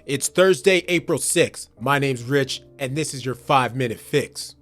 It's Thursday, April 6th. My name's Rich, and this is your 5-minute fix.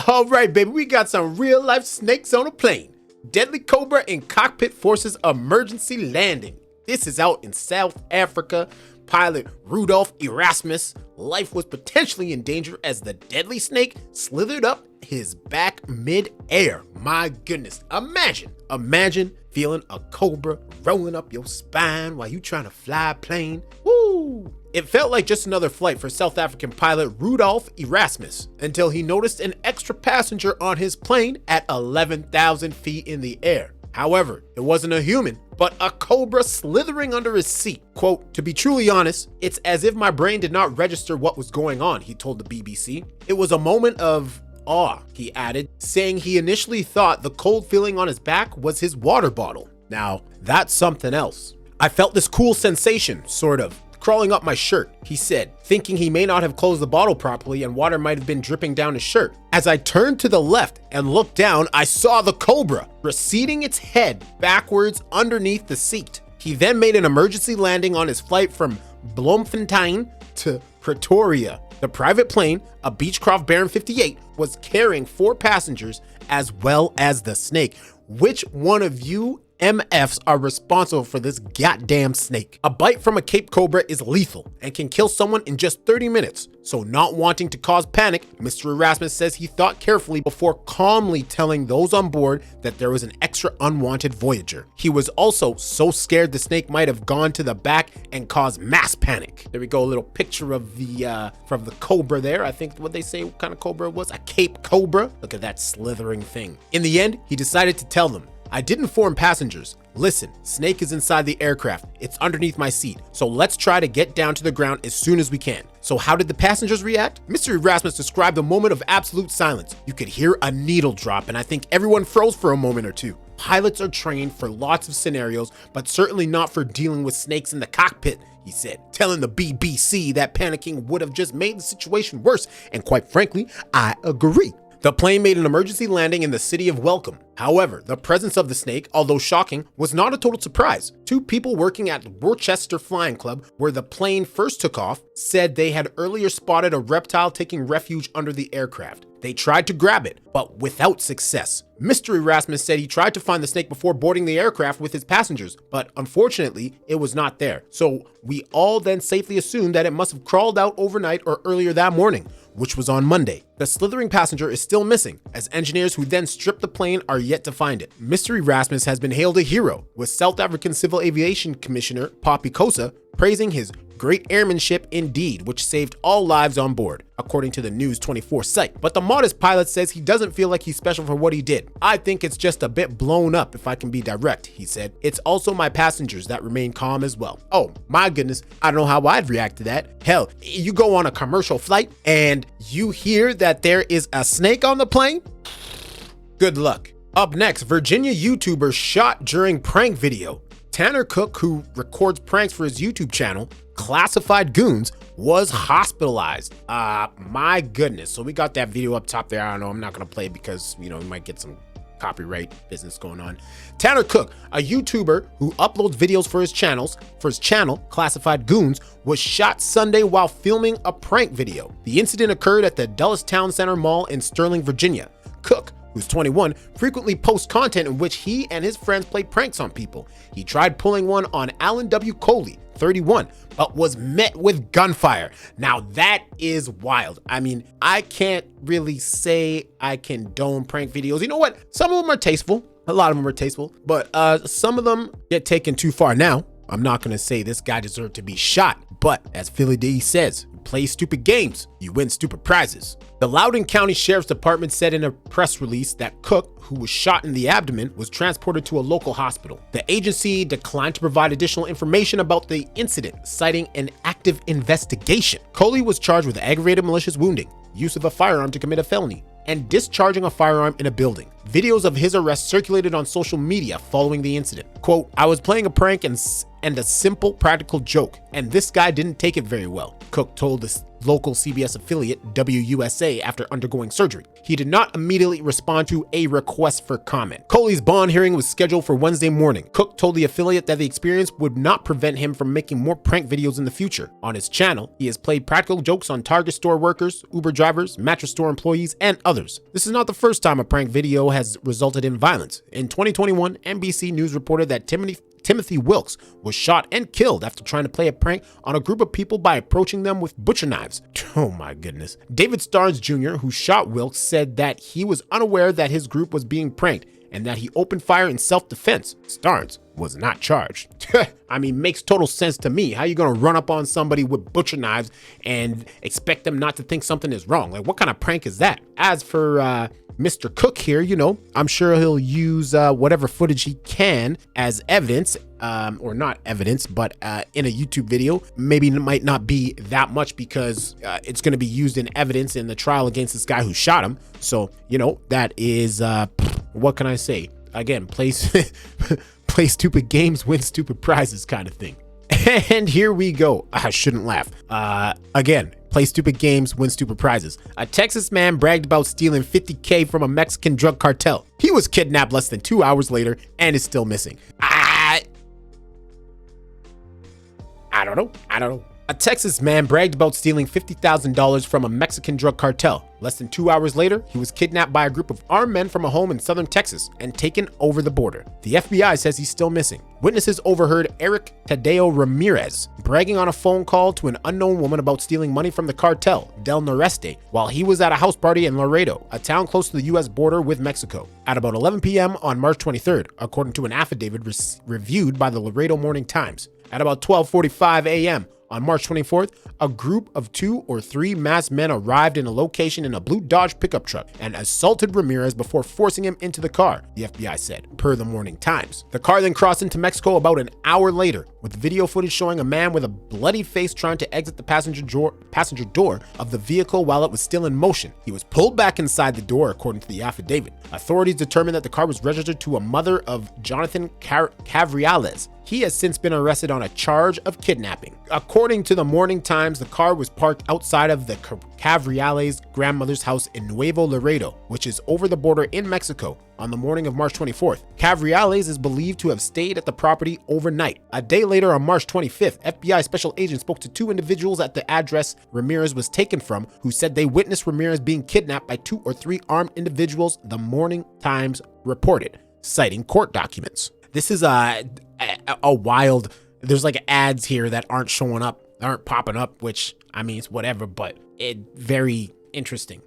All right, baby, we got some real-life snakes on a plane. Deadly Cobra in cockpit forces emergency landing. This is out in South Africa. Pilot Rudolph Erasmus' life was potentially in danger as the deadly snake slithered up his back mid-air. My goodness, imagine feeling a cobra rolling up your spine while you trying to fly a plane. Woo! It felt like just another flight for South African pilot Rudolph Erasmus until he noticed an extra passenger on his plane at 11,000 feet in the air. However, it wasn't a human, but a cobra slithering under his seat. Quote, "To be truly honest, it's as if my brain did not register what was going on," he told the BBC. "It was a moment of awe," he added, saying he initially thought the cold feeling on his back was his water bottle. Now, that's something else. "I felt this cool sensation, sort of, crawling up my shirt," he said, thinking he may not have closed the bottle properly and water might have been dripping down his shirt. "As I turned to the left and looked down, I saw the cobra receding its head backwards underneath the seat." He then made an emergency landing on his flight from Bloemfontein to Pretoria. The private plane, a Beechcroft Baron 58, was carrying 4 passengers as well as the snake. Which one of you MFs are responsible for this goddamn snake? A bite from a Cape Cobra is lethal and can kill someone in just 30 minutes. So not wanting to cause panic, Mr. Erasmus says he thought carefully before calmly telling those on board that there was an extra unwanted voyager. He was also so scared the snake might have gone to the back and caused mass panic. There we go, a little picture of the from the cobra there. I think what they say what kind of cobra it was, a Cape Cobra. Look at that slithering thing. In the end, he decided to tell them, "I did inform passengers. Listen, snake is inside the aircraft. It's underneath my seat. So let's try to get down to the ground as soon as we can." So how did the passengers react? Mr. Erasmus described a moment of absolute silence. You could hear a needle drop, and I think everyone froze for a moment or two. Pilots are trained for lots of scenarios, but certainly not for dealing with snakes in the cockpit, he said, telling the BBC that panicking would have just made the situation worse. And quite frankly, I agree. The plane made an emergency landing in the city of Welcome. However, the presence of the snake, although shocking, was not a total surprise. 2 people working at Worcester Flying Club, where the plane first took off, said they had earlier spotted a reptile taking refuge under the aircraft. They tried to grab it, but without success. Mr. Erasmus said he tried to find the snake before boarding the aircraft with his passengers, but unfortunately, it was not there. So we all then safely assumed that it must have crawled out overnight or earlier that morning, which was on Monday. The slithering passenger is still missing, as engineers who then stripped the plane are yet to find it. Mr. Erasmus has been hailed a hero, with South African Civil Aviation Commissioner Poppy Kosa praising his great airmanship indeed, which saved all lives on board, according to the News 24 site. But the modest pilot says he doesn't feel like he's special for what he did. "I think it's just a bit blown up, if I can be direct," he said. "It's also my passengers that remain calm as well." Oh my goodness, I don't know how I'd react to that. Hell, you go on a commercial flight and you hear that there is a snake on the plane? Good luck. Up next, Virginia YouTuber shot during prank video. Tanner Cook, who records pranks for his YouTube channel, Classified Goons, was hospitalized. My goodness. So we got that video up top there. I don't know. I'm not going to play it because, we might get some copyright business going on. Tanner Cook, a YouTuber who uploads videos for his channel, Classified Goons, was shot Sunday while filming a prank video. The incident occurred at the Dulles Town Center Mall in Sterling, Virginia. Cook, who's 21, frequently posts content in which he and his friends play pranks on people. He tried pulling one on Alan W. Coley, 31, but was met with gunfire. Now that is wild. I mean, I can't really say I condone prank videos. You know what? Some of them are tasteful. A lot of them are tasteful, but some of them get taken too far. Now, I'm not going to say this guy deserved to be shot, but as Philly D says, play stupid games, you win stupid prizes. The Loudoun County Sheriff's Department said in a press release that Cook, who was shot in the abdomen, was transported to a local hospital. The agency declined to provide additional information about the incident, citing an active investigation. Coley was charged with aggravated malicious wounding, use of a firearm to commit a felony, and discharging a firearm in a building. Videos of his arrest circulated on social media following the incident. Quote, "I was playing a prank and and a simple practical joke, and this guy didn't take it very well, Cook told this local CBS affiliate WUSA after undergoing surgery. He did not immediately respond to a request for comment. Coley's bond hearing was scheduled for Wednesday morning. Cook told the affiliate that the experience would not prevent him from making more prank videos in the future. On his channel, he has played practical jokes on Target store workers, Uber drivers, mattress store employees, and others. This is not the first time a prank video has resulted in violence. In 2021, NBC News reported that Timothy Wilkes was shot and killed after trying to play a prank on a group of people by approaching them with butcher knives. Oh my goodness. David Starnes Jr., who shot Wilkes, said that he was unaware that his group was being pranked and that he opened fire in self-defense. Starnes was not charged. I mean, makes total sense to me. How you gonna run up on somebody with butcher knives and expect them not to think something is wrong? Like, what kind of prank is that? As for Mr. Cook here, you know, I'm sure he'll use whatever footage he can as evidence, or not evidence, but in a YouTube video. Maybe it might not be that much because it's going to be used in evidence in the trial against this guy who shot him. So, you know, that is, what can I say? Again, play stupid games, win stupid prizes kind of thing. And here we go. I shouldn't laugh. Again, play stupid games, win stupid prizes. A Texas man bragged about stealing $50K from a Mexican drug cartel. He was kidnapped less than 2 hours later and is still missing. I don't know. A Texas man bragged about stealing $50,000 from a Mexican drug cartel. Less than 2 hours later, he was kidnapped by a group of armed men from a home in southern Texas and taken over the border. The FBI says he's still missing. Witnesses overheard Eric Tadeo Ramirez bragging on a phone call to an unknown woman about stealing money from the cartel, Del Noreste, while he was at a house party in Laredo, a town close to the U.S. border with Mexico, at about 11 p.m. on March 23rd, according to an affidavit reviewed by the Laredo Morning Times. At about 12:45 a.m., on March 24th, a group of 2 or 3 masked men arrived in a location in a blue Dodge pickup truck and assaulted Ramirez before forcing him into the car, the FBI said, per the Morning Times. The car then crossed into Mexico about an hour later, with video footage showing a man with a bloody face trying to exit the passenger door of the vehicle while it was still in motion. He was pulled back inside the door, according to the affidavit. Authorities determined that the car was registered to a mother of Jonathan Cavriales. He has since been arrested on a charge of kidnapping. According to the Morning Times, the car was parked outside of the Cavriales' grandmother's house in Nuevo Laredo, which is over the border in Mexico, on the morning of March 24th. Cavriales is believed to have stayed at the property overnight. A day later, on March 25th, FBI special agents spoke to 2 individuals at the address Ramirez was taken from, who said they witnessed Ramirez being kidnapped by 2 or 3 armed individuals, the Morning Times reported, citing court documents. This is a wild, there's like ads here that aren't showing up, aren't popping up, which, I mean, it's whatever, but it very interesting.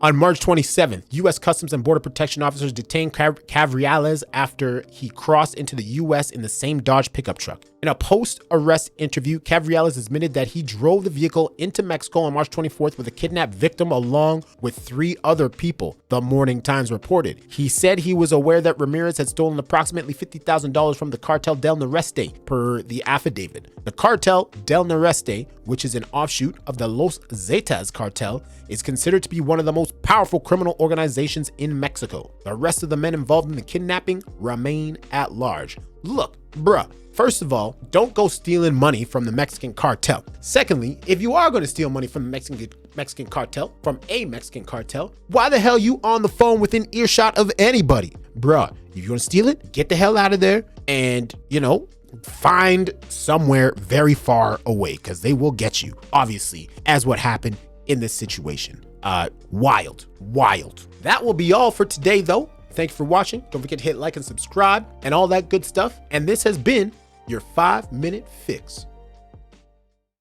On March 27th, U.S. Customs and Border Protection officers detained Cavriales after he crossed into the U.S. in the same Dodge pickup truck. In a post-arrest interview, Cavriales admitted that he drove the vehicle into Mexico on March 24th with a kidnapped victim along with 3 other people, the Morning Times reported. He said he was aware that Ramirez had stolen approximately $50,000 from the Cartel del Noreste, per the affidavit. The Cartel del Noreste, which is an offshoot of the Los Zetas cartel, is considered to be one of the most powerful criminal organizations in Mexico. The rest of the men involved in the kidnapping remain at large. Look, bruh, first of all, don't go stealing money from the Mexican cartel. Secondly, if you are going to steal money from the Mexican cartel, why the hell you on the phone within earshot of anybody? Bruh, if you're going to steal it, get the hell out of there and, you know, find somewhere very far away, because they will get you, obviously, as what happened in this situation. Wild. That will be all for today, though. Thank you for watching. Don't forget to hit like and subscribe and all that good stuff. And this has been your 5-minute fix.